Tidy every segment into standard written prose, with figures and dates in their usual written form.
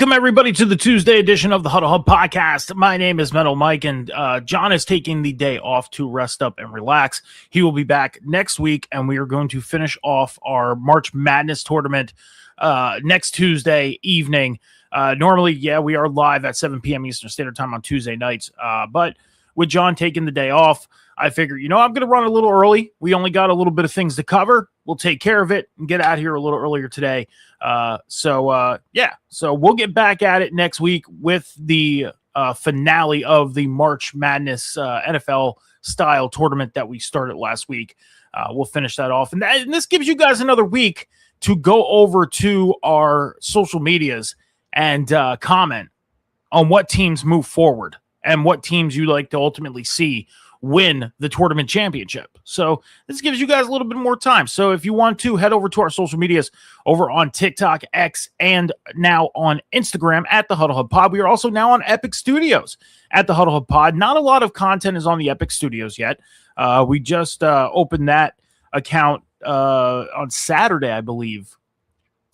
Welcome, everybody, to the Tuesday edition of the Huddle Hub Podcast. My name is Metal Mike, and John is taking the day off to rest up and relax. He will be back next week, and we are going to finish off our March Madness tournament next Tuesday evening. Normally, we are live at 7 p.m. Eastern Standard Time on Tuesday nights, but with John taking the day off, I figured, I'm going to run a little early. We only got a little bit of things to cover. We'll take care of it and get out here a little earlier today. So we'll get back at it next week with the finale of the March Madness NFL style tournament that we started last week. We'll finish that off. And this gives you guys another week to go over to our social medias and comment on what teams move forward and what teams you like to ultimately see win the tournament championship. So this gives you guys a little bit more time. So if you want to, head over to our social medias over on TikTok, X, and now on Instagram at the Huddle Hub Pod. We are also now on Epic Studios at the Huddle Hub Pod. Not a lot of content is on the Epic Studios yet. We just opened that account on Saturday, I believe,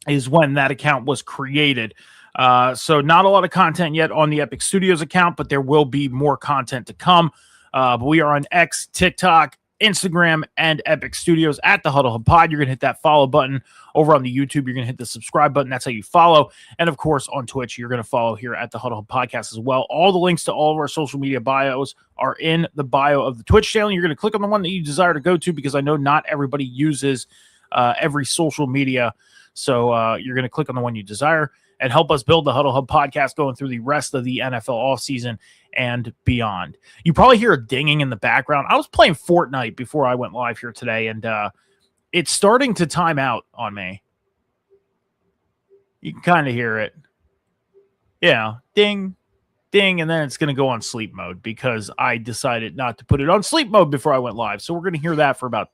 is when that account was created. So not a lot of content yet on the Epic Studios account, but there will be more content to come. But we are on X, TikTok, Instagram, and Epic Studios at the Huddle Hub Pod. You're going to hit that follow button. Over on the YouTube, you're going to hit the subscribe button. That's how you follow. And, of course, on Twitch, you're going to follow here at the Huddle Hub Podcast as well. All the links to all of our social media bios are in the bio of the Twitch channel. You're going to click on the one that you desire to go to because I know not everybody uses every social media. So you're going to click on the one you desire and help us build the Huddle Hub Podcast going through the rest of the NFL offseason and beyond. You probably hear a dinging in the background. I was playing Fortnite before I went live here today, and it's starting to time out on me. You can kind of hear it. Yeah, ding, ding, and then it's going to go on sleep mode because I decided not to put it on sleep mode before I went live. So we're going to hear that for about...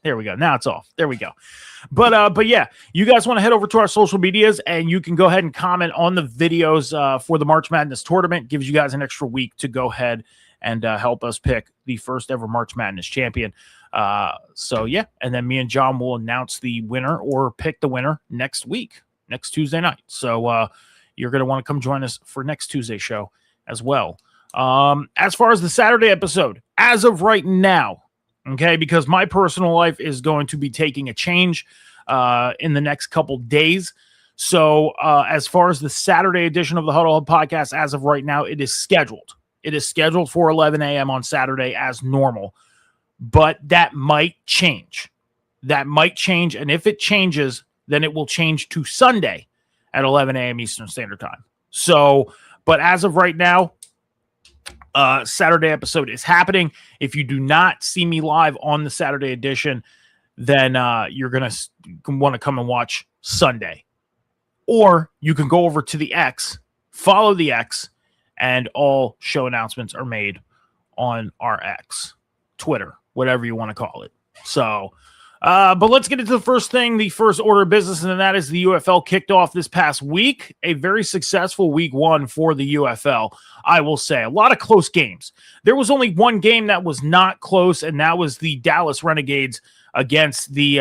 There we go. Now it's off. There we go. But yeah, you guys want to head over to our social medias and you can go ahead and comment on the videos for the March Madness tournament. Gives you guys an extra week to go ahead and help us pick the first ever March Madness champion. So yeah, and then me and John will announce the winner or pick the winner next week, next Tuesday night. So you're going to want to come join us for next Tuesday's show as well. As far as the Saturday episode, as of right now, okay, because my personal life is going to be taking a change in the next couple days. So as far as the Saturday edition of the Huddle Hub Podcast, as of right now, it is scheduled. It is scheduled for 11 a.m. on Saturday as normal. But that might change. That might change. And if it changes, then it will change to Sunday at 11 a.m. Eastern Standard Time. So, but as of right now, Saturday episode is happening. If you do not see me live on the Saturday edition, then you're going to want to come and watch Sunday. Or you can go over to the X, follow the X, and all show announcements are made on our X, Twitter, whatever you want to call it. So, but let's get into the first thing, the first order of business, and that is the UFL kicked off this past week. A very successful week one for the UFL, I will say. A lot of close games. There was only one game that was not close, and that was the Dallas Renegades against the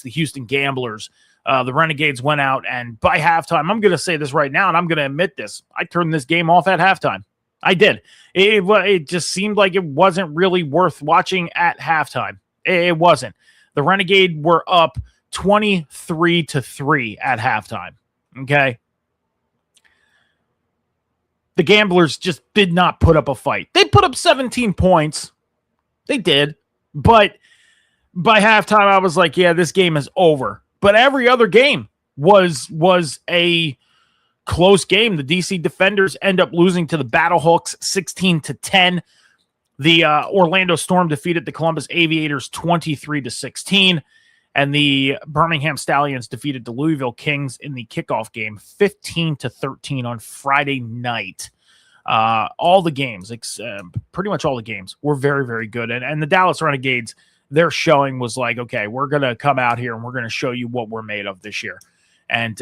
Houston Gamblers. The Renegades went out, and by halftime, I'm going to say this right now, and I'm going to admit this, I turned this game off at halftime. I did. It just seemed like it wasn't really worth watching at halftime. It wasn't. The Renegade were up 23-3 at halftime. Okay. The Gamblers just did not put up a fight. They put up 17 points. They did. But by halftime, I was like, yeah, this game is over. But every other game was a close game. The DC Defenders end up losing to the Battlehawks 16-10. The Orlando Storm defeated the Columbus Aviators 23-16, and the Birmingham Stallions defeated the Louisville Kings in the kickoff game 15-13 on Friday night. All the games, pretty much all the games, were very, very good. And the Dallas Renegades, their showing was like, okay, we're going to come out here and we're going to show you what we're made of this year. And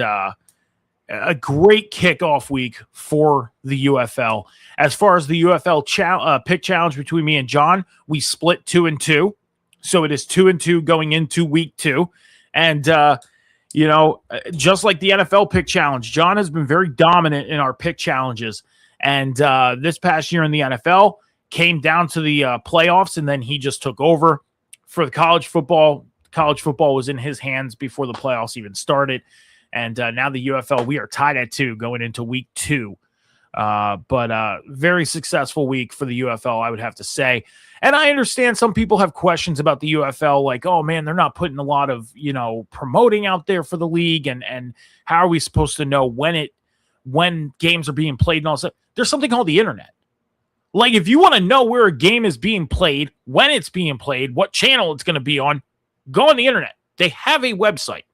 a great kickoff week for the UFL. As far as the UFL pick challenge between me and John, we split 2-2. So it is 2-2 going into week 2. And Just like the NFL pick challenge, John has been very dominant in our pick challenges. And this past year in the NFL came down to the playoffs, and then he just took over for the college football. College football was in his hands before the playoffs even started. And now the UFL, we are tied at 2 going into week 2. But very successful week for the UFL, I would have to say. And I understand some people have questions about the UFL, like, oh man, they're not putting a lot of, promoting out there for the league. And how are we supposed to know when games are being played and all that? There's something called the internet. Like, if you want to know where a game is being played, when it's being played, what channel it's going to be on, go on the internet. They have a website.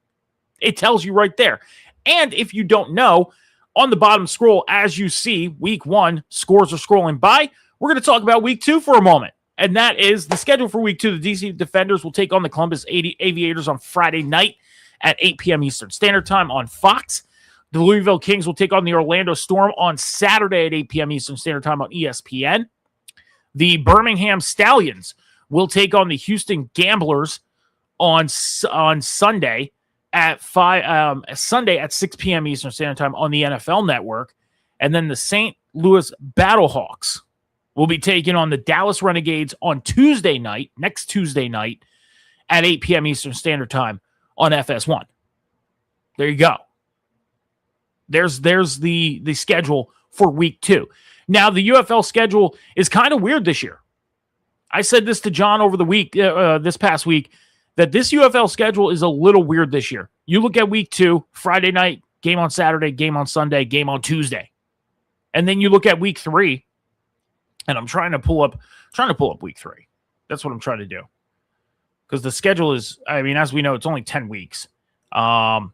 It tells you right there. And if you don't know, on the bottom scroll, as you see, week 1, scores are scrolling by. We're going to talk about week 2 for a moment. And that is the schedule for week 2. The DC Defenders will take on the Columbus Aviators on Friday night at 8 p.m. Eastern Standard Time on Fox. The Louisville Kings will take on the Orlando Storm on Saturday at 8 p.m. Eastern Standard Time on ESPN. The Birmingham Stallions will take on the Houston Gamblers on Sunday at 6 p.m. Eastern Standard Time on the NFL Network. And then the St. Louis Battlehawks will be taking on the Dallas Renegades on next Tuesday night at 8 p.m. Eastern Standard Time on FS1. There you go. There's the schedule for week 2. Now, the UFL schedule is kind of weird this year. I said this to John over the week, this past week, that this UFL schedule is a little weird this year. You look at week 2, Friday night, game on Saturday, game on Sunday, game on Tuesday. And then you look at week 3, and I'm trying to pull up week 3. That's what I'm trying to do. Because the schedule is, as we know, it's only 10 weeks. Trying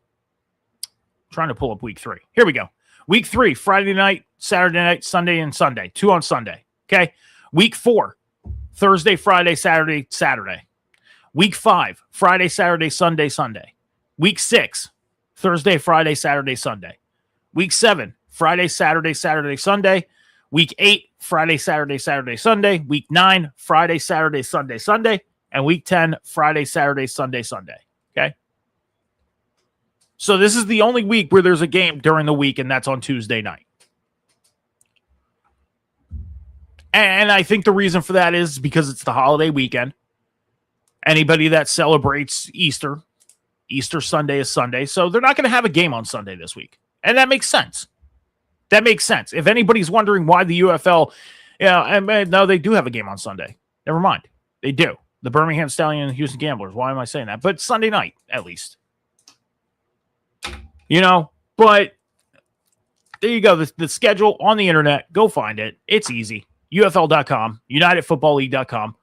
to pull up week 3. Here we go. Week 3, Friday night, Saturday night, Sunday, and Sunday. 2 on Sunday. Okay. Week 4, Thursday, Friday, Saturday, Saturday. Week 5, Friday, Saturday, Sunday, Sunday. Week 6, Thursday, Friday, Saturday, Sunday. Week 7, Friday, Saturday, Saturday, Sunday. Week 8, Friday, Saturday, Saturday, Sunday. Week 9, Friday, Saturday, Sunday, Sunday. And week 10, Friday, Saturday, Sunday, Sunday. Okay? So this is the only week where there's a game during the week, and that's on Tuesday night. And I think the reason for that is because it's the holiday weekend. Anybody that celebrates Easter Sunday is Sunday. So they're not going to have a game on Sunday this week. And that makes sense. If anybody's wondering why the UFL, no, they do have a game on Sunday. Never mind. They do. The Birmingham Stallions and Houston Gamblers. Why am I saying that? But Sunday night, at least. But there you go. The schedule on the internet. Go find it. It's easy. UFL.com, UnitedFootballLeague.com,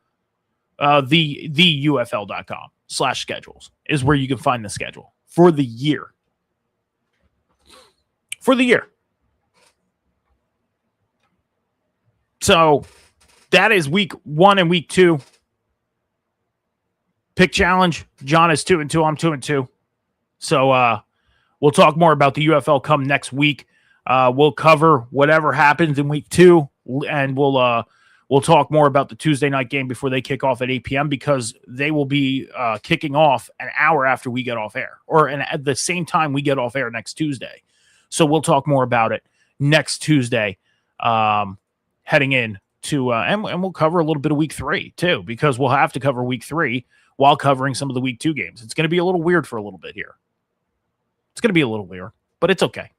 the UFL.com/schedules is where you can find the schedule for the year. So that is week 1 and week 2. Pick challenge. John is 2-2. I'm 2-2. So we'll talk more about the UFL come next week. We'll cover whatever happens in week 2, and we'll talk more about the Tuesday night game before they kick off at 8 p.m. because they will be kicking off an hour after we get off air, or at the same time we get off air next Tuesday. So we'll talk more about it next Tuesday, heading in to and we'll cover a little bit of week 3 too, because we'll have to cover week 3 while covering some of the week 2 games. It's going to be a little weird for a little bit here. It's going to be a little weird, but it's okay.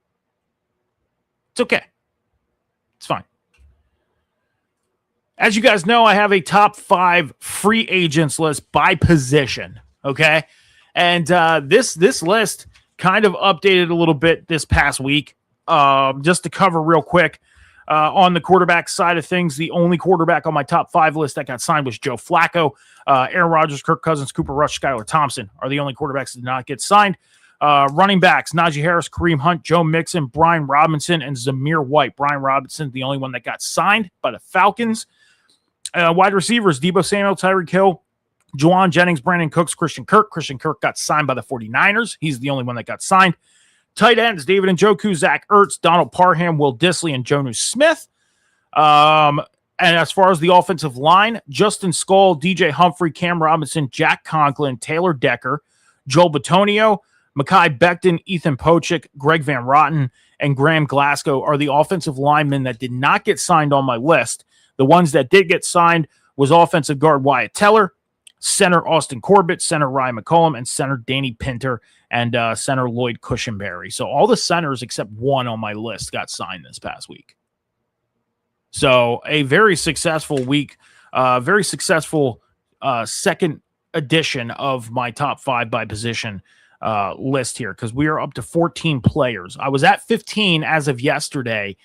It's okay. It's fine. As you guys know, I have a top 5 free agents list by position. Okay. And this list kind of updated a little bit this past week. Just to cover real quick, on the quarterback side of things, the only quarterback on my top 5 list that got signed was Joe Flacco. Aaron Rodgers, Kirk Cousins, Cooper Rush, Skylar Thompson are the only quarterbacks that did not get signed. Running backs, Najee Harris, Kareem Hunt, Joe Mixon, Brian Robinson, and Zamir White. Brian Robinson, the only one that got signed by the Falcons. Wide receivers, Deebo Samuel, Tyreek Hill, Juwan Jennings, Brandon Cooks, Christian Kirk. Christian Kirk got signed by the 49ers. He's the only one that got signed. Tight ends, David Njoku, Zach Ertz, Donald Parham, Will Dissly, and Jonnu Smith. And as far as the offensive line, Justin Skull, DJ Humphrey, Cam Robinson, Jack Conklin, Taylor Decker, Joel Batonio, Mekhi Becton, Ethan Pochik, Greg Van Rotten, and Graham Glasgow are the offensive linemen that did not get signed on my list. The ones that did get signed was offensive guard Wyatt Teller, center Austin Corbett, center Ryan McCollum, and center Danny Pinter, and center Lloyd Cushenberry. So all the centers except one on my list got signed this past week. So a very successful week, very successful second edition of my top 5 by position list here, because we are up to 14 players. I was at 15 as of yesterday,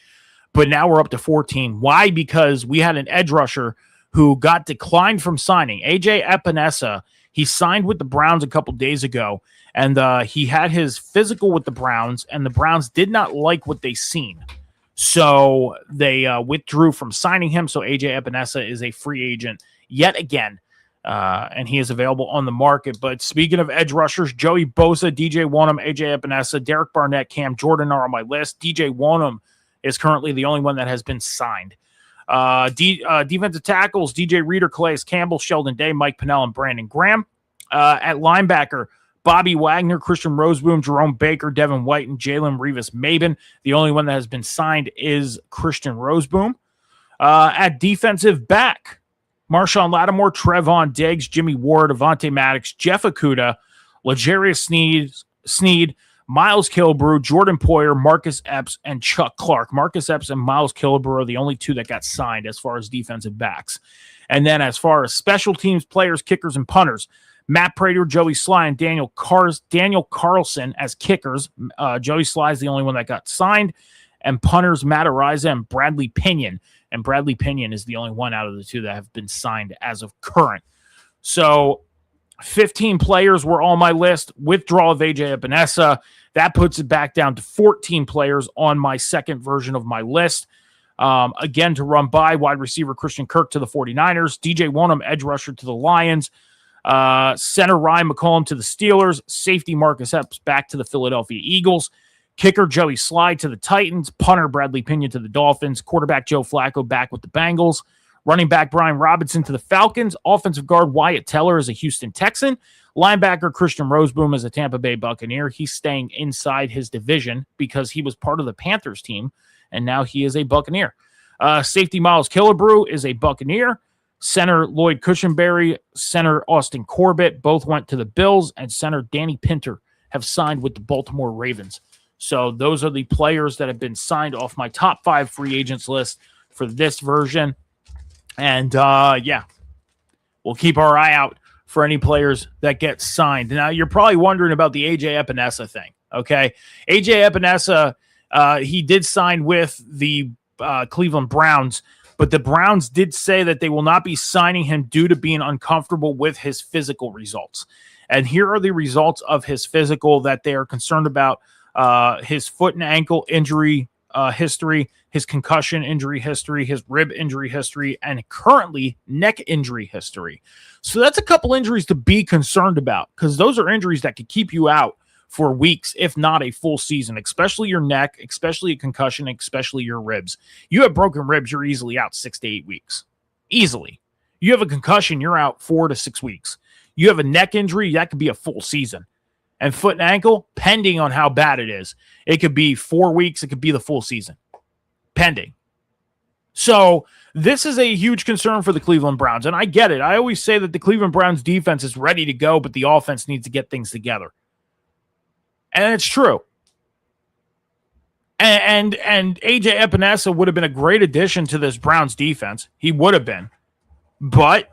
but now we're up to 14. Why? Because we had an edge rusher who got declined from signing. AJ Epinesa, he signed with the Browns a couple days ago, and he had his physical with the Browns, and the Browns did not like what they seen. So they withdrew from signing him. So AJ Epinesa is a free agent yet again, and he is available on the market. But speaking of edge rushers, Joey Bosa, DJ Wonnum, AJ Epinesa, Derek Barnett, Cam Jordan are on my list. DJ Wonnum is currently the only one that has been signed. Defensive tackles, DJ Reader, Calais Campbell, Sheldon Day, Mike Pennell, and Brandon Graham. At linebacker, Bobby Wagner, Christian Roseboom, Jerome Baker, Devin White, and Jalen Revis-Maben. The only one that has been signed is Christian Roseboom. At defensive back, Marshawn Lattimore, Trevon Diggs, Jimmy Ward, Avonte Maddox, Jeff Okudah, L'Jarius Sneed, Miles Killebrew, Jordan Poyer, Marcus Epps, and Chuck Clark. Marcus Epps and Miles Killebrew are the only two that got signed as far as defensive backs. And then as far as special teams players, kickers, and punters, Matt Prater, Joey Sly, and Daniel Carlson as kickers. Joey Sly is the only one that got signed. And punters, Matt Ariza and Bradley Pinion. And Bradley Pinion is the only one out of the two that have been signed as of current. So 15 players were on my list. Withdrawal of AJ Epinesa. That puts it back down to 14 players on my second version of my list. Again, to run by: wide receiver Christian Kirk to the 49ers, DJ Wonnum, edge rusher to the Lions, center Ryan McCollum to the Steelers, safety Marcus Epps back to the Philadelphia Eagles, kicker Joey Sly to the Titans, punter Bradley Pinion to the Dolphins, quarterback Joe Flacco back with the Bengals, running back Brian Robinson to the Falcons, offensive guard Wyatt Teller as a Houston Texan, linebacker Christian Roseboom as a Tampa Bay Buccaneer. He's staying inside his division because he was part of the Panthers team, and now he is a Buccaneer. Safety Miles Killebrew is a Buccaneer. Center Lloyd Cushenberry, center Austin Corbett, both went to the Bills, and center Danny Pinter have signed with the Baltimore Ravens. So those are the players that have been signed off my top 5 free agents list for this version. And we'll keep our eye out for any players that get signed. Now, you're probably wondering about the AJ Epinesa thing, okay? AJ Epinesa, he did sign with the Cleveland Browns, but the Browns did say that they will not be signing him due to being uncomfortable with his physical results. And here are the results of his physical that they are concerned about: his foot and ankle injury history, his concussion injury history, his rib injury history, and currently neck injury history. So that's a couple injuries to be concerned about, because those are injuries that could keep you out for weeks, if not a full season, especially your neck, especially a concussion, especially your ribs. You have broken ribs, you're easily out 6 to 8 weeks. Easily. You have a concussion, you're out 4 to 6 weeks. You have a neck injury, that could be a full season. And foot and ankle, pending on how bad it is, it could be 4 weeks, it could be the full season, pending. So this is a huge concern for the Cleveland Browns, and I get it. I always say that the Cleveland Browns defense is ready to go, but the offense needs to get things together. And it's true. And AJ Epinesa would have been a great addition to this Browns defense. He would have been. But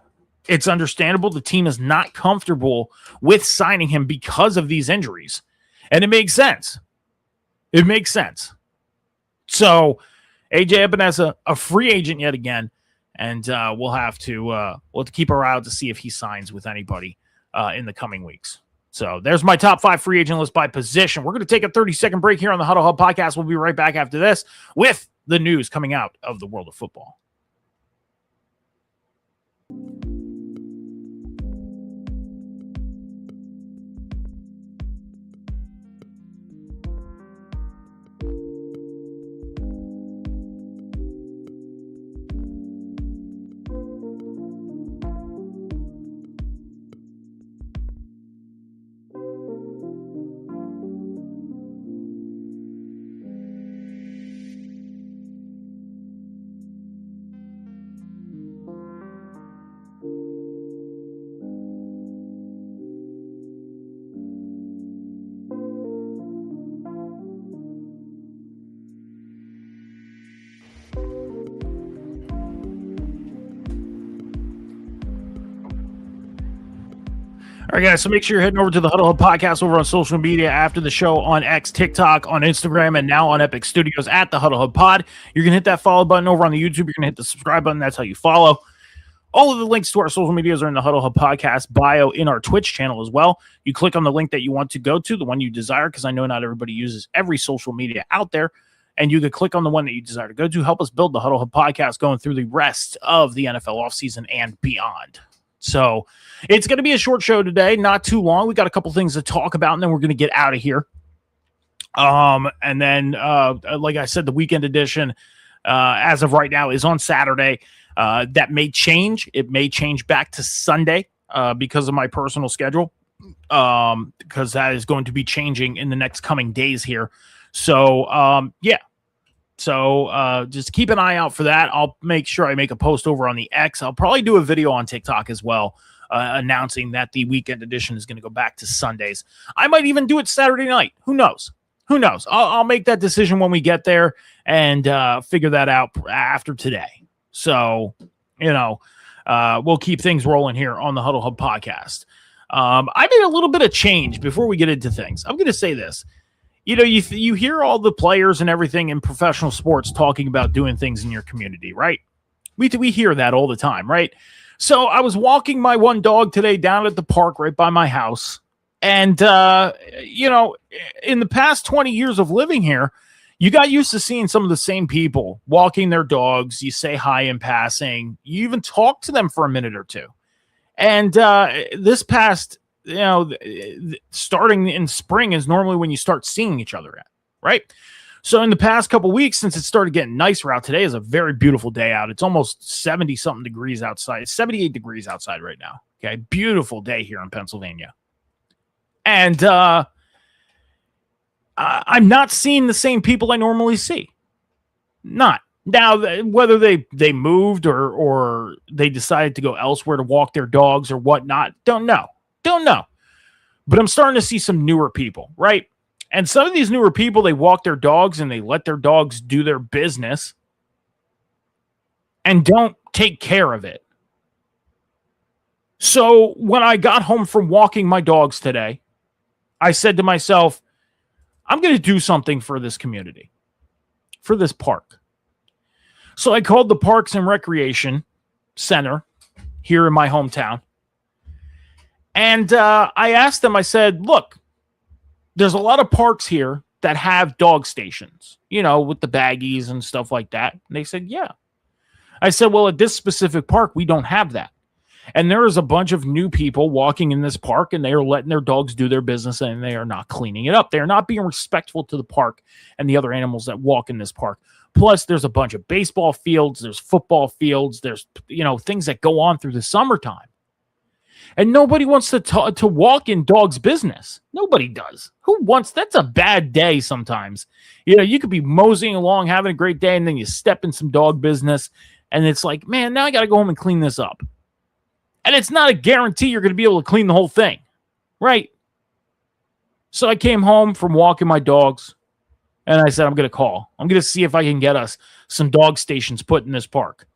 it's understandable the team is not comfortable with signing him because of these injuries. And it makes sense. It makes sense. So AJ Epinesa, a free agent yet again, and we'll have to keep our eye out to see if he signs with anybody in the coming weeks. So there's my top 5 free agent list by position. We're going to take a 30-second break here on the Huddle Hub podcast. We'll be right back after this with the news coming out of the world of football. All right, guys, so make sure you're heading over to the Huddle Hub Podcast over on social media after the show on X, TikTok, on Instagram, and now on Epic Studios at the Huddle Hub Pod. You're going to hit that follow button over on the YouTube. You're going to hit the subscribe button. That's how you follow. All of the links to our social medias are in the Huddle Hub Podcast bio in our Twitch channel as well. You click on the link that you want to go to, the one you desire, because I know not everybody uses every social media out there, and you could click on the one that you desire to go to. Help us build the Huddle Hub Podcast going through the rest of the NFL offseason and beyond. So it's going to be a short show today, not too long. We got a couple things to talk about, and then we're going to get out of here. And then, like I said, the weekend edition, as of right now, is on Saturday. That may change. It may change back to Sunday because of my personal schedule, because that is going to be changing in the next coming days here. So, yeah. So just keep an eye out for that. I'll make sure I make a post over on the X. I'll probably do a video on TikTok as well, announcing that the weekend edition is going to go back to Sundays. I might even do it Saturday night. Who knows? Who knows? I'll make that decision when we get there and figure that out after today. So, we'll keep things rolling here on the Huddle Hub Podcast. I made a little bit of change before we get into things. I'm going to say this. You hear all the players and everything in professional sports talking about doing things in your community, right? We hear that all the time, right? So I was walking my one dog today down at the park right by my house. And, in the past 20 years of living here, you got used to seeing some of the same people walking their dogs. You say hi in passing. You even talk to them for a minute or two. And this past starting in spring is normally when you start seeing each other at, right? So in the past couple of weeks, since it started getting nicer out, today is a very beautiful day out. It's almost 70 something degrees outside. It's 78 degrees outside right now. Okay. Beautiful day here in Pennsylvania. And I'm not seeing the same people I normally see. Not. Now, whether they moved or they decided to go elsewhere to walk their dogs or whatnot, don't know. But I'm starting to see some newer people, right? And some of these newer people, they walk their dogs and they let their dogs do their business and don't take care of it. So when I got home from walking my dogs today, I said to myself, I'm going to do something for this community, for this park. So I called the Parks and Recreation Center here in my hometown. And I asked them, I said, look, there's a lot of parks here that have dog stations, with the baggies and stuff like that. And they said, yeah. I said, well, at this specific park, we don't have that. And there is a bunch of new people walking in this park, and they are letting their dogs do their business, and they are not cleaning it up. They are not being respectful to the park and the other animals that walk in this park. Plus, there's a bunch of baseball fields, there's football fields, there's, things that go on through the summertime. And nobody wants to walk in dog's business. Nobody does. Who wants? That's a bad day sometimes. You could be moseying along, having a great day, and then you step in some dog business, and it's like, man, now I got to go home and clean this up. And it's not a guarantee you're going to be able to clean the whole thing, right? So I came home from walking my dogs, and I said, I'm going to call. I'm going to see if I can get us some dog stations put in this park.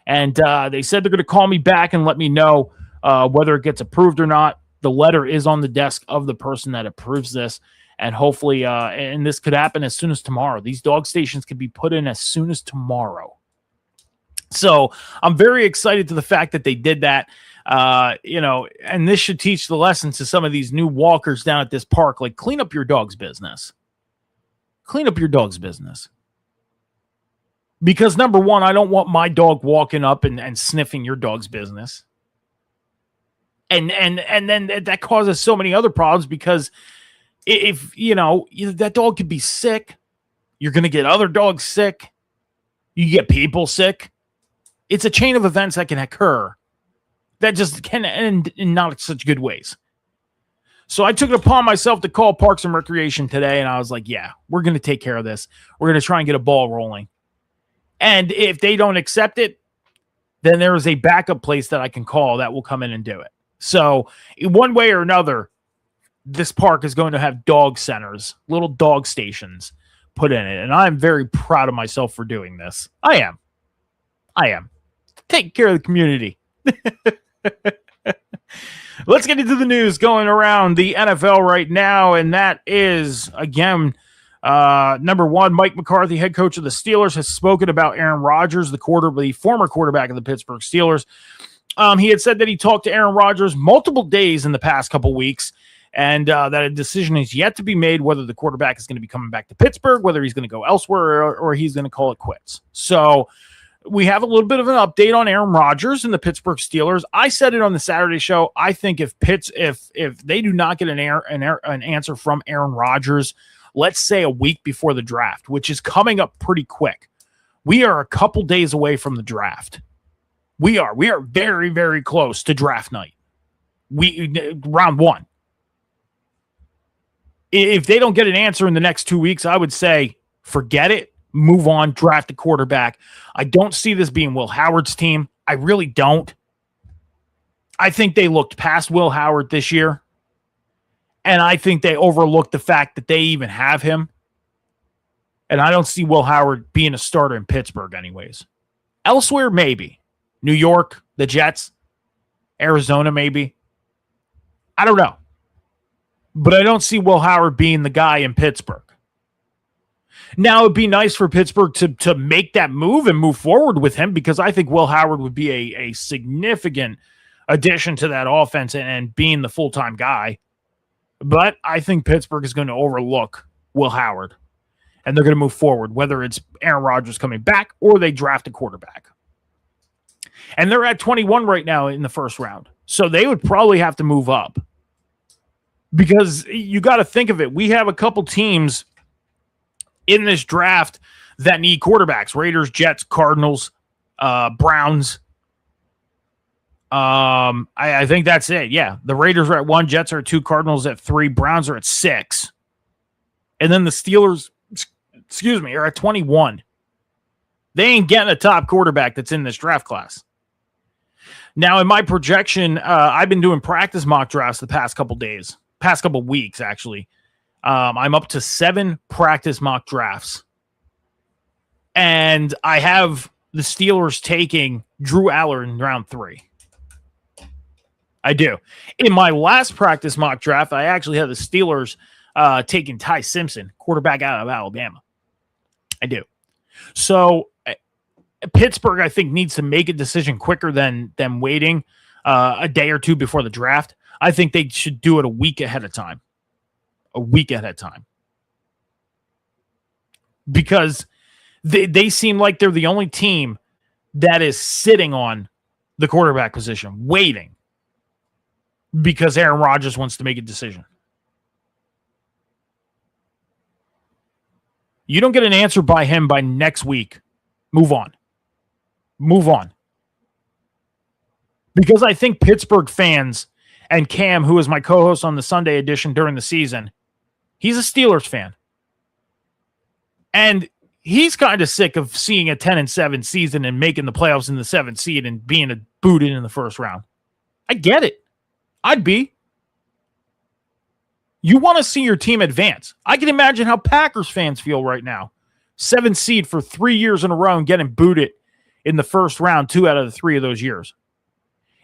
And they said they're going to call me back and let me know whether it gets approved or not. The letter is on the desk of the person that approves this. And hopefully, and this could happen as soon as tomorrow. These dog stations could be put in as soon as tomorrow. So I'm very excited to the fact that they did that. And this should teach the lesson to some of these new walkers down at this park. Like, clean up your dog's business. Clean up your dog's business. Because number one, I don't want my dog walking up and sniffing your dog's business. And then that causes so many other problems, because if that dog could be sick, you're going to get other dogs sick. You get people sick. It's a chain of events that can occur that just can end in not such good ways. So I took it upon myself to call Parks and Recreation today, and I was like, yeah, we're going to take care of this. We're going to try and get a ball rolling. And if they don't accept it, then there is a backup place that I can call that will come in and do it. So in one way or another, this park is going to have dog centers, little dog stations put in it. And I'm very proud of myself for doing this. I am. Take care of the community. Let's get into the news going around the NFL right now, and that is, again, number one, Mike McCarthy, head coach of the Steelers, has spoken about Aaron Rodgers, the former quarterback of the Pittsburgh Steelers. He had said that he talked to Aaron Rodgers multiple days in the past couple weeks, and that a decision is yet to be made whether the quarterback is going to be coming back to Pittsburgh, whether he's going to go elsewhere, or he's going to call it quits. So we have a little bit of an update on Aaron Rodgers and the Pittsburgh Steelers. I said it on the Saturday show. I think if they do not get an answer from Aaron Rodgers, let's say a week before the draft, which is coming up pretty quick, we are a couple days away from the draft. We are very, very close to draft night. Round one. If they don't get an answer in the next 2 weeks, I would say forget it. Move on, draft a quarterback. I don't see this being Will Howard's team. I really don't. I think they looked past Will Howard this year, and I think they overlooked the fact that they even have him. And I don't see Will Howard being a starter in Pittsburgh anyways. Elsewhere, maybe. New York, the Jets, Arizona, maybe. I don't know. But I don't see Will Howard being the guy in Pittsburgh. Now, it'd be nice for Pittsburgh to make that move and move forward with him, because I think Will Howard would be a significant addition to that offense and being the full-time guy. But I think Pittsburgh is going to overlook Will Howard, and they're going to move forward, whether it's Aaron Rodgers coming back or they draft a quarterback. And they're at 21 right now in the first round, so they would probably have to move up, because you got to think of it. We have a couple teams in this draft that need quarterbacks: Raiders, Jets, Cardinals, Browns. I think that's it. Yeah. The Raiders are at 1, Jets are at 2, Cardinals at 3, Browns are at 6. And then the Steelers, are at 21. They ain't getting a top quarterback that's in this draft class. Now, in my projection, I've been doing practice mock drafts the past couple weeks, actually. I'm up to 7 practice mock drafts. And I have the Steelers taking Drew Aller in round 3. I do. In my last practice mock draft, I actually had the Steelers taking Ty Simpson, quarterback out of Alabama. I do. So Pittsburgh, I think, needs to make a decision quicker than waiting a day or two before the draft. I think they should do it a week ahead of time. Because they seem like they're the only team that is sitting on the quarterback position, waiting, because Aaron Rodgers wants to make a decision. You don't get an answer by him by next week, move on. Because I think Pittsburgh fans, and Cam, who is my co-host on the Sunday edition during the season, he's a Steelers fan. And he's kind of sick of seeing a 10-7 season and making the playoffs in the 7th seed and being booted in the first round. I get it. I'd be. You want to see your team advance. I can imagine how Packers fans feel right now. 7th seed for 3 years in a row and getting booted in the first round 2 out of the 3 of those years.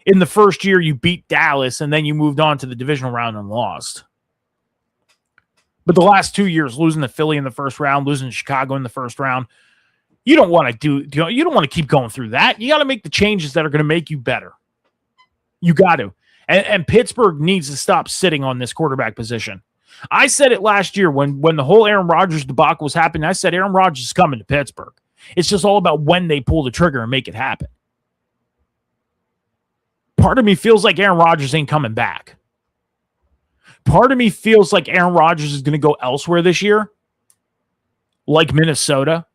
In the first year, you beat Dallas, and then you moved on to the divisional round and lost. But the last 2 years, losing to Philly in the first round, losing to Chicago in the first round, you don't want to keep going through that. You got to make the changes that are going to make you better. You got to. And Pittsburgh needs to stop sitting on this quarterback position. I said it last year when the whole Aaron Rodgers debacle was happening. I said Aaron Rodgers is coming to Pittsburgh. It's just all about when they pull the trigger and make it happen. Part of me feels like Aaron Rodgers ain't coming back. Part of me feels like Aaron Rodgers is going to go elsewhere this year, like Minnesota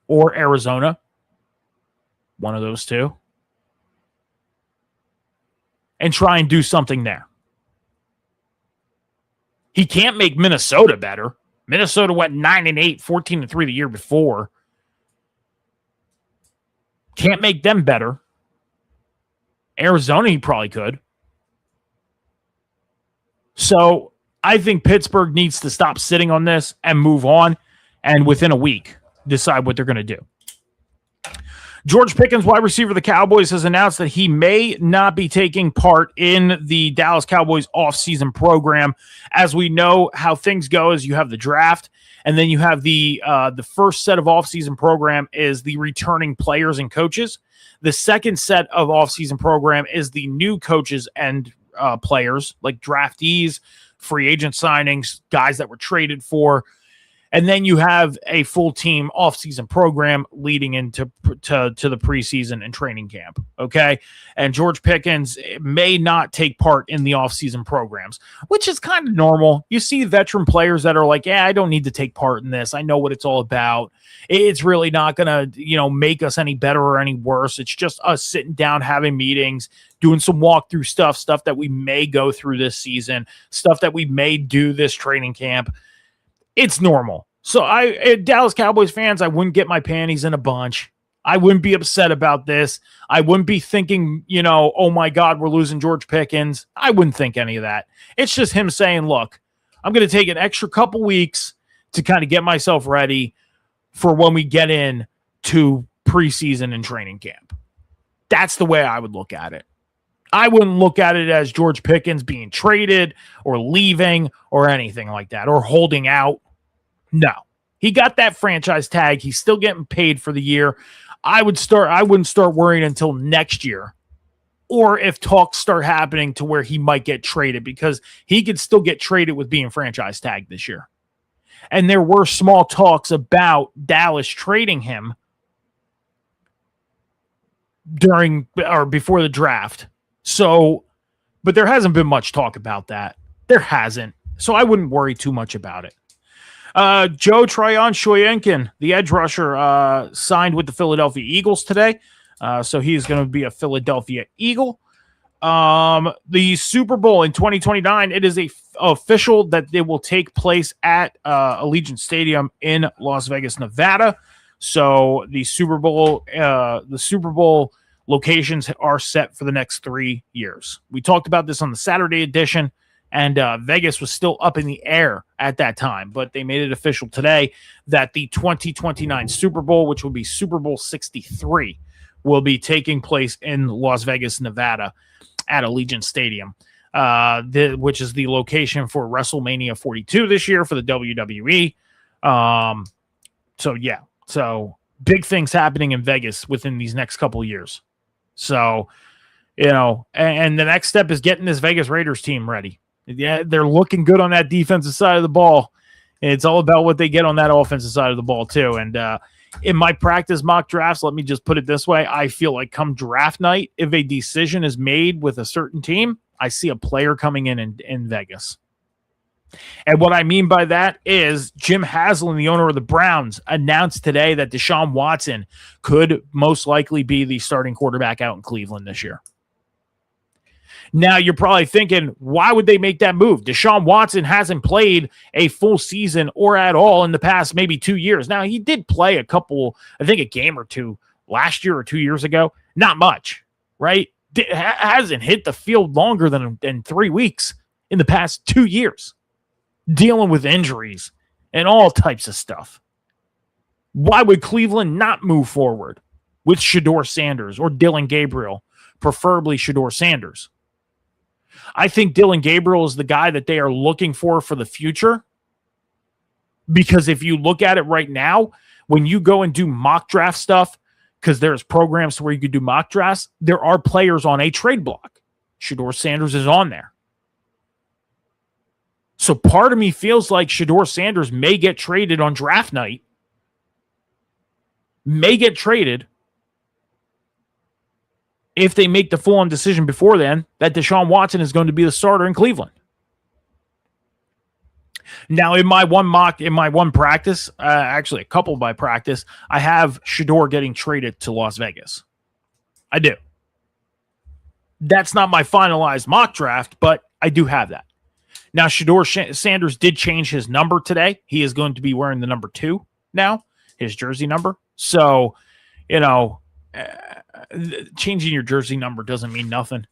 or Arizona. One of those two. And try and do something there. He can't make Minnesota better. Minnesota went 9-8, 14-3 the year before. Can't make them better. Arizona, he probably could. So I think Pittsburgh needs to stop sitting on this and move on, and within a week, decide what they're going to do. George Pickens, wide receiver of the Cowboys, has announced that he may not be taking part in the Dallas Cowboys offseason program. As we know how things go is you have the draft, and then you have the first set of offseason program is the returning players and coaches. The second set of offseason program is the new coaches and players, like draftees, free agent signings, guys that were traded for. And then you have a full team offseason program leading into to the preseason and training camp. Okay. And George Pickens may not take part in the offseason programs, which is kind of normal. You see veteran players that are like, yeah, I don't need to take part in this. I know what it's all about. It's really not going to, make us any better or any worse. It's just us sitting down, having meetings, doing some walkthrough stuff that we may go through this season, stuff that we may do this training camp. It's normal. So Dallas Cowboys fans, I wouldn't get my panties in a bunch. I wouldn't be upset about this. I wouldn't be thinking, oh my God, we're losing George Pickens. I wouldn't think any of that. It's just him saying, look, I'm going to take an extra couple weeks to kind of get myself ready for when we get in to preseason and training camp. That's the way I would look at it. I wouldn't look at it as George Pickens being traded or leaving or anything like that or holding out. No, he got that franchise tag. He's still getting paid for the year. I wouldn't start worrying until next year, or if talks start happening to where he might get traded, because he could still get traded with being franchise tagged this year. And there were small talks about Dallas trading him during or before the draft. So, but there hasn't been much talk about that. There hasn't. So I wouldn't worry too much about it. Joe Tryon-Shoyinkin, the edge rusher, signed with the Philadelphia Eagles today. So he's going to be a Philadelphia Eagle. The Super Bowl in 2029, it is official that it will take place at Allegiant Stadium in Las Vegas, Nevada. So the Super Bowl locations are set for the next 3 years. We talked about this on the Saturday edition. And Vegas was still up in the air at that time, but they made it official today that the 2029 Super Bowl, which will be Super Bowl 63, will be taking place in Las Vegas, Nevada at Allegiant Stadium, which is the location for WrestleMania 42 this year for the WWE. So big things happening in Vegas within these next couple of years. So, and the next step is getting this Vegas Raiders team ready. Yeah, they're looking good on that defensive side of the ball. It's all about what they get on that offensive side of the ball, too. And in my practice mock drafts, let me just put it this way. I feel like come draft night, if a decision is made with a certain team, I see a player coming in Vegas. And what I mean by that is Jim Haslam, the owner of the Browns, announced today that Deshaun Watson could most likely be the starting quarterback out in Cleveland this year. Now, you're probably thinking, why would they make that move? Deshaun Watson hasn't played a full season or at all in the past maybe 2 years. Now, he did play a game or two last year or 2 years ago. Not much, right? Hasn't hit the field longer than 3 weeks in the past 2 years, dealing with injuries and all types of stuff. Why would Cleveland not move forward with Shedeur Sanders or Dylan Gabriel, preferably Shedeur Sanders? I think Dylan Gabriel is the guy that they are looking for the future, because if you look at it right now, when you go and do mock draft stuff, because there's programs where you could do mock drafts, there are players on a trade block. Shedeur Sanders is on there. So part of me feels like Shedeur Sanders may get traded on draft night, may get traded if they make the full-on decision before then that Deshaun Watson is going to be the starter in Cleveland. Now, in my one practice, actually a couple by practice, I have Shedeur getting traded to Las Vegas. I do. That's not my finalized mock draft, but I do have that. Now, Shedeur Sanders did change his number today. He is going to be wearing the number 2 now, his jersey number. So, changing your jersey number doesn't mean nothing.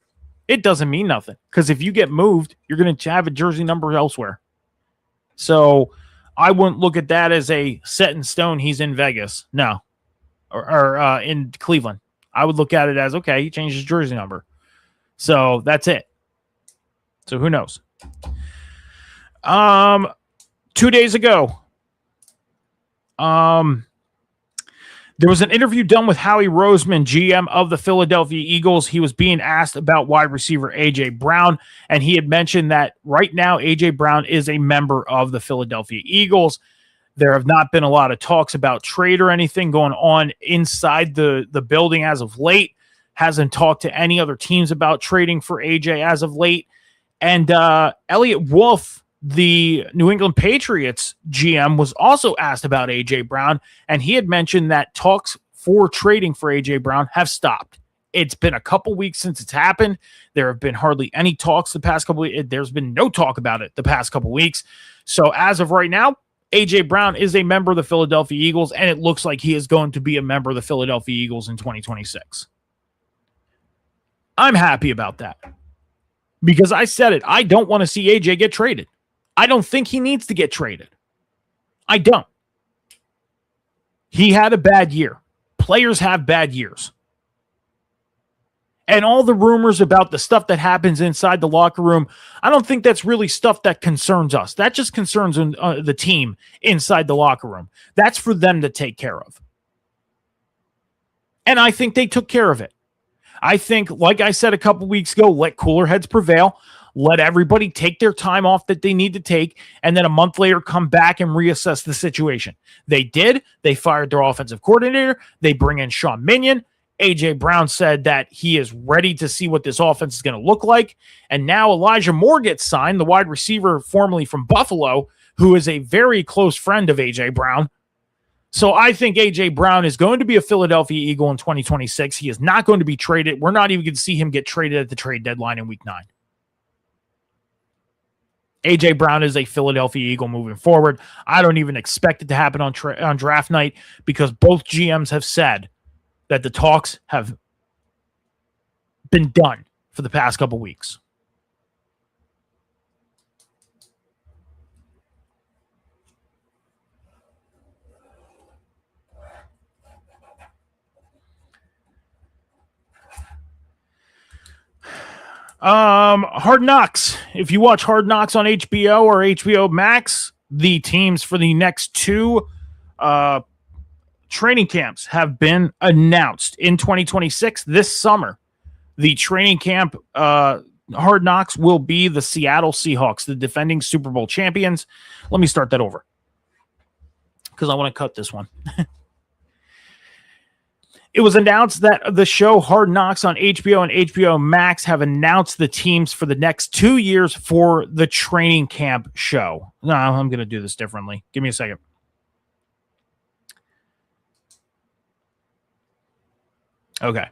It doesn't mean nothing, because if you get moved, you're going to have a jersey number elsewhere. So I wouldn't look at that as a set in stone. He's in Vegas. No, or in Cleveland. I would look at it as, okay, he changed his jersey number. So that's it. So who knows? 2 days ago, there was an interview done with Howie Roseman, GM of the Philadelphia Eagles. He was being asked about wide receiver A.J. Brown, and he had mentioned that right now A.J. Brown is a member of the Philadelphia Eagles. There have not been a lot of talks about trade or anything going on inside the building as of late. Hasn't talked to any other teams about trading for A.J. as of late. And Elliot Wolf, the New England Patriots GM, was also asked about A.J. Brown, and he had mentioned that talks for trading for A.J. Brown have stopped. It's been a couple weeks since it's happened. There have been hardly any talks the past couple weeks. There's been no talk about it the past couple weeks. So as of right now, A.J. Brown is a member of the Philadelphia Eagles, and it looks like he is going to be a member of the Philadelphia Eagles in 2026. I'm happy about that because I said it. I don't want to see A.J. get traded. I don't think he needs to get traded. I don't. He had a bad year. Players have bad years. And all the rumors about the stuff that happens inside the locker room, I don't think that's really stuff that concerns us. That just concerns the team inside the locker room. That's for them to take care of. And I think they took care of it. I think, like I said a couple weeks ago, let cooler heads prevail. Let everybody take their time off that they need to take, and then a month later come back and reassess the situation. They did. They fired their offensive coordinator. They bring in Sean Minion. A.J. Brown said that he is ready to see what this offense is going to look like. And now Elijah Moore gets signed, the wide receiver formerly from Buffalo, who is a very close friend of A.J. Brown. So I think A.J. Brown is going to be a Philadelphia Eagle in 2026. He is not going to be traded. We're not even going to see him get traded at the trade deadline in Week 9. A.J. Brown is a Philadelphia Eagle moving forward. I don't even expect it to happen on draft night because both GMs have said that the talks have been done for the past couple weeks. Hard Knocks. If you watch Hard Knocks on HBO or HBO Max, the teams for the next two training camps have been announced in 2026 this summer. The training camp Hard Knocks will be the Seattle Seahawks, the defending Super Bowl champions. Let me start that over because I want to cut this one. It was announced that the show Hard Knocks on HBO and HBO Max have announced the teams for the next 2 years for the training camp show. No, I'm going to do this differently. Give me a second. Okay.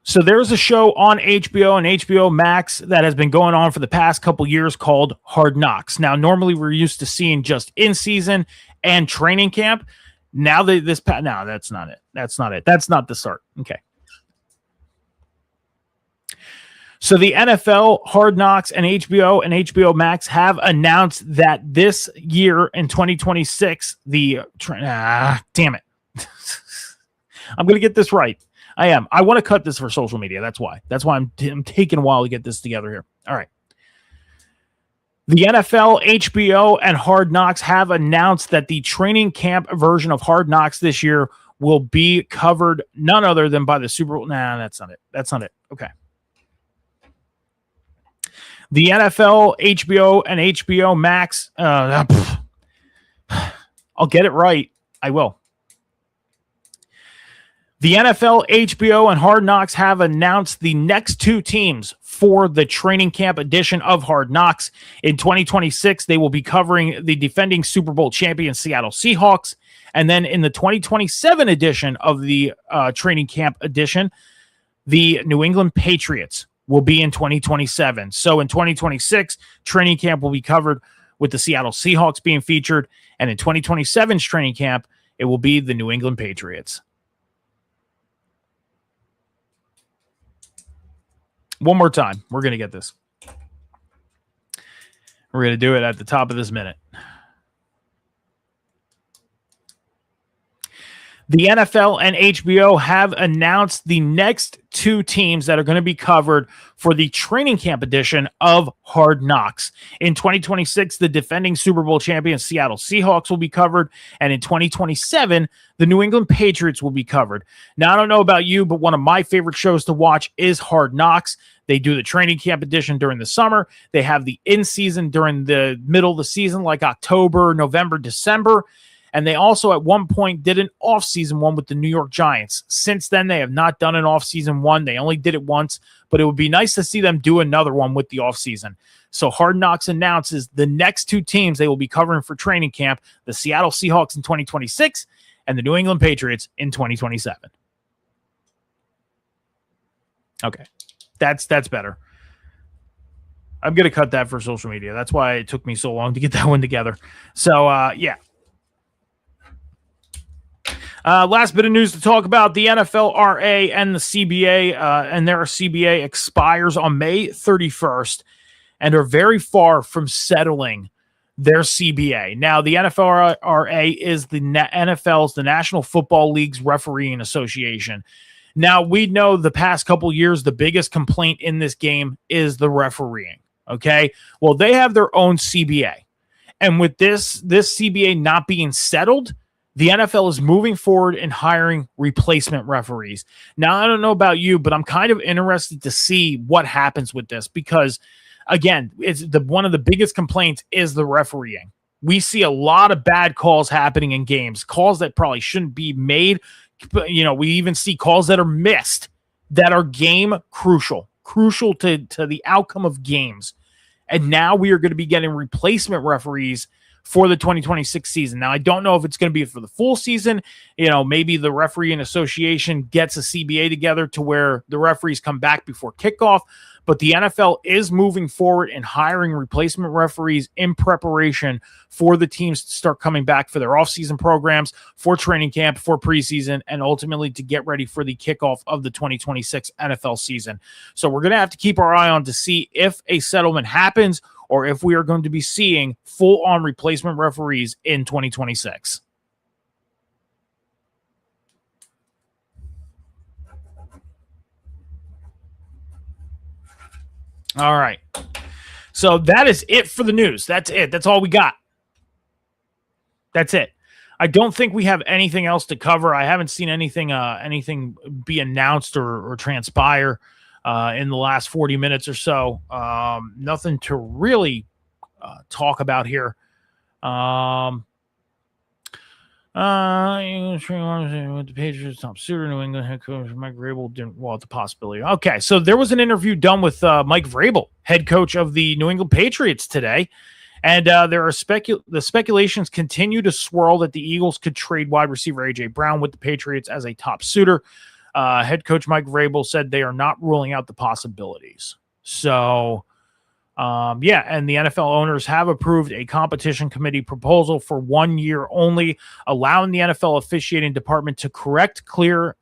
So there's a show on HBO and HBO Max that has been going on for the past couple years called Hard Knocks. Now, normally we're used to seeing just in season and training camp. Now no, that's not it. That's not it. That's not the start. Okay. So the NFL, Hard Knocks, and HBO Max have announced that this year in 2026, damn it. I'm going to get this right. I am. I want to cut this for social media. That's why. That's why I'm taking a while to get this together here. All right. The NFL, HBO, and Hard Knocks have announced that the training camp version of Hard Knocks this year will be covered none other than by the Super Bowl. Nah, that's not it. That's not it. Okay. The NFL, HBO, and HBO Max. I'll get it right. I will. The NFL, HBO, and Hard Knocks have announced the next two teams for the training camp edition of Hard Knocks. In 2026, they will be covering the defending Super Bowl champion Seattle Seahawks. And then in the 2027 edition of the training camp edition, the New England Patriots will be in 2027. So in 2026, training camp will be covered with the Seattle Seahawks being featured. And in 2027's training camp, it will be the New England Patriots. One more time. We're going to get this. We're going to do it at the top of this minute. The NFL and HBO have announced the next two teams that are going to be covered for the training camp edition of Hard Knocks. In 2026, the defending Super Bowl champion Seattle Seahawks will be covered, and in 2027, the New England Patriots will be covered. Now, I don't know about you, but one of my favorite shows to watch is Hard Knocks. They do the training camp edition during the summer. They have the in-season during the middle of the season, like October, November, December. And they also at one point did an off-season one with the New York Giants. Since then, they have not done an off-season one. They only did it once, but it would be nice to see them do another one with the off-season. So Hard Knocks announces the next two teams they will be covering for training camp, the Seattle Seahawks in 2026 and the New England Patriots in 2027. Okay, that's better. I'm going to cut that for social media. That's why it took me so long to get that one together. So, yeah. Last bit of news to talk about, the NFLRA and the CBA, and their CBA expires on May 31st and are very far from settling their CBA. Now, the NFLRA is the NFL's, the National Football League's refereeing association. Now, we know the past couple years, the biggest complaint in this game is the refereeing, okay? Well, they have their own CBA. And with this CBA not being settled, the NFL is moving forward and hiring replacement referees. Now, I don't know about you, but I'm kind of interested to see what happens with this because, again, it's one of the biggest complaints is the refereeing. We see a lot of bad calls happening in games, calls that probably shouldn't be made. You know, we even see calls that are missed that are game crucial to the outcome of games. And now we are going to be getting replacement referees for the 2026 season. Now, I don't know if it's going to be for the full season. You know, maybe the refereeing association gets a CBA together to where the referees come back before kickoff. But the NFL is moving forward and hiring replacement referees in preparation for the teams to start coming back for their offseason programs, for training camp, for preseason, and ultimately to get ready for the kickoff of the 2026 NFL season. So we're going to have to keep our eye on to see if a settlement happens or if we are going to be seeing full-on replacement referees in 2026. All right. So that is it for the news. That's it. That's all we got. That's it. I don't think we have anything else to cover. I haven't seen anything be announced or transpire in the last 40 minutes or so. Nothing to really talk about here. With the Patriots, top suitor, New England head coach Mike Vrabel didn't want the possibility. Okay, so there was an interview done with Mike Vrabel, head coach of the New England Patriots today, and there are the speculations continue to swirl that the Eagles could trade wide receiver A.J. Brown with the Patriots as a top suitor. Head coach Mike Vrabel said they are not ruling out the possibilities. So, yeah, and the NFL owners have approved a competition committee proposal for 1 year only, allowing the NFL officiating department to correct clear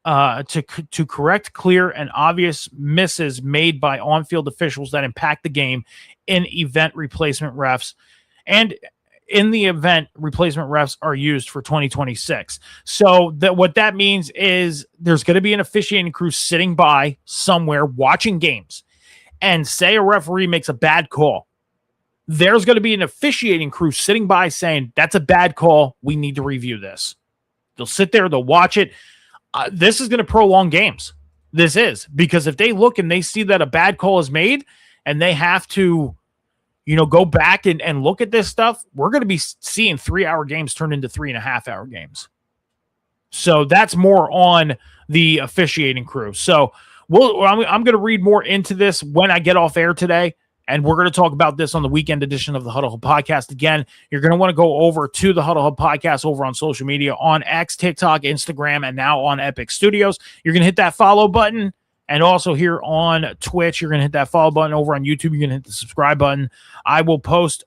and obvious misses made by on-field officials that impact the game in event replacement refs, and in the event replacement refs are used for 2026. So what that means is there's going to be an officiating crew sitting by somewhere watching games. And say a referee makes a bad call, there's going to be an officiating crew sitting by saying, that's a bad call. We need to review this. They'll sit there, they'll watch it. This is going to prolong games. This is, because if they look and they see that a bad call is made and they have to, go back and look at this stuff, we're going to be seeing 3-hour games turn into 3.5-hour games. So that's more on the officiating crew. So I'm going to read more into this when I get off air today, and we're going to talk about this on the weekend edition of the Huddle Hub Podcast. Again, you're going to want to go over to the Huddle Hub Podcast over on social media, on X, TikTok, Instagram, and now on Epic Studios. You're going to hit that follow button, and also here on Twitch, you're going to hit that follow button. Over on YouTube, you're going to hit the subscribe button. I will post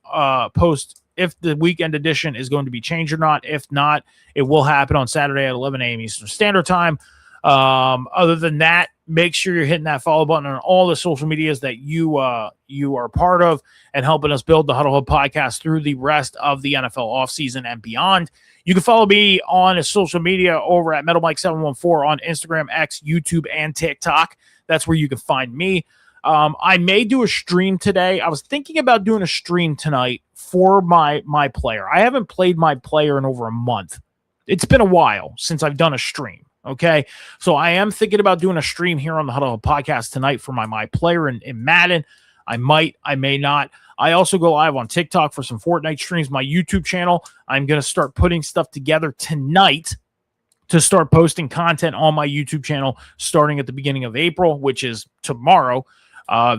if the weekend edition is going to be changed or not. If not, it will happen on Saturday at 11 a.m. Eastern Standard Time. Other than that, make sure you're hitting that follow button on all the social medias that you are part of and helping us build the Huddle Hub podcast through the rest of the NFL offseason and beyond. You can follow me on social media over at Metal Mike 714 on Instagram, X, YouTube, and TikTok. That's where you can find me. I may do a stream today. I was thinking about doing a stream tonight for my player. I haven't played my player in over a month. It's been a while since I've done a stream. Okay. So I am thinking about doing a stream here on the Huddle Hub podcast tonight for my player in Madden. I may not. I also go live on TikTok for some Fortnite streams, my YouTube channel. I'm going to start putting stuff together tonight to start posting content on my YouTube channel starting at the beginning of April, which is tomorrow.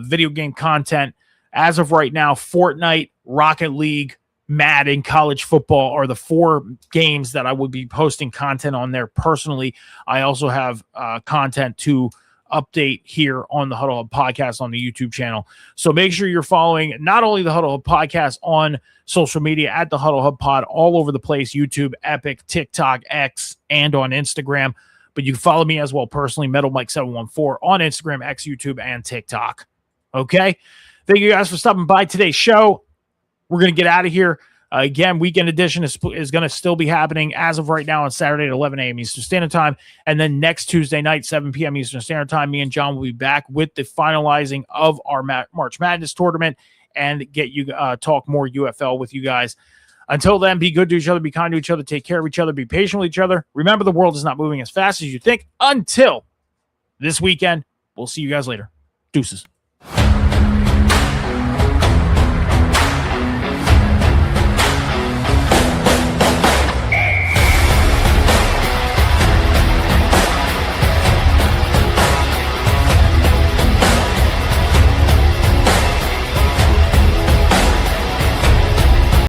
Video game content. As of right now, Fortnite, Rocket League, Madden, college football are the 4 games that I would be posting content on there personally. I also have content to update here on the Huddle Hub podcast on the YouTube channel. So make sure you're following not only the Huddle Hub podcast on social media at the Huddle Hub pod all over the place, YouTube, Epic, TikTok, X, and on Instagram. But you can follow me as well personally, Metal Mike 714 on Instagram, X, YouTube, and TikTok. Okay? Thank you guys for stopping by today's show. We're going to get out of here. Again, Weekend Edition is going to still be happening as of right now on Saturday at 11 a.m. Eastern Standard Time. And then next Tuesday night, 7 p.m. Eastern Standard Time, me and John will be back with the finalizing of our March Madness tournament and get you talk more UFL with you guys. Until then, be good to each other, be kind to each other, take care of each other, be patient with each other. Remember, the world is not moving as fast as you think. Until this weekend, we'll see you guys later. Deuces.